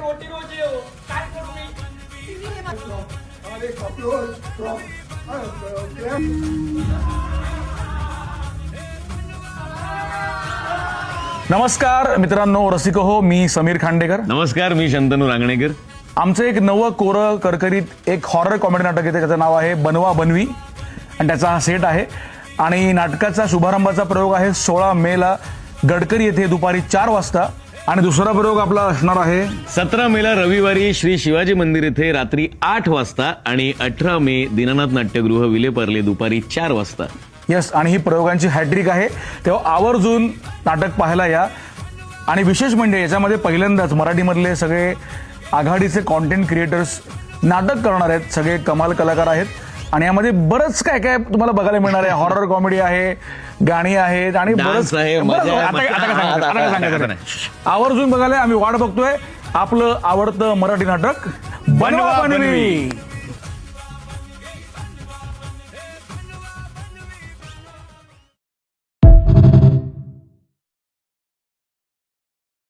रोटी रोजी काय करू मी? नमस्कार मित्रांनो, रसिक हो, मी समीर खांडेकर. नमस्कार, मी शंतनू रांगणेकर. आमचं एक नवं कोरं करकरीत एक हॉरर कॉमेडी नाटक येते, त्याचं नाव आहे बनवा बनवी आणि त्याचा हा सेट आहे. आणि नाटकाचा शुभारंभाचा प्रयोग आहे 16 मेला गडकरी येथे दुपारी 4 वाजता. आणि दुसरा प्रयोग आपला असणार आहे 17 मेला रविवारी श्री शिवाजी मंदिर येथे रात्री 8 वाजता आणि 18 मे दीनानाथ नाट्यगृह विलेपार्ले दुपारी 4 वाजता. यस, आणि ही प्रयोगांची हॅट्रिक आहे, तेव्हा आवर्जून नाटक पाहायला या. आणि विशेष म्हणजे याच्यामध्ये पहिल्यांदाच मराठीमधले सगळे आघाडीचे कॉन्टेंट क्रिएटर्स नाटक करणार आहेत, सगळे कमाल कलाकार आहेत. आणि यामध्ये बरंच काय काय तुम्हाला बघायला मिळणार आहे. हॉरर कॉमेडी आहे, गाणी आहेत आणि बरंच आहे, मजा आहे. आता काय सांगायचं, आवर्जून बघायला आम्ही वाट बघतोय. आपलं आवडतं मराठी नाटक बनवा बनवी.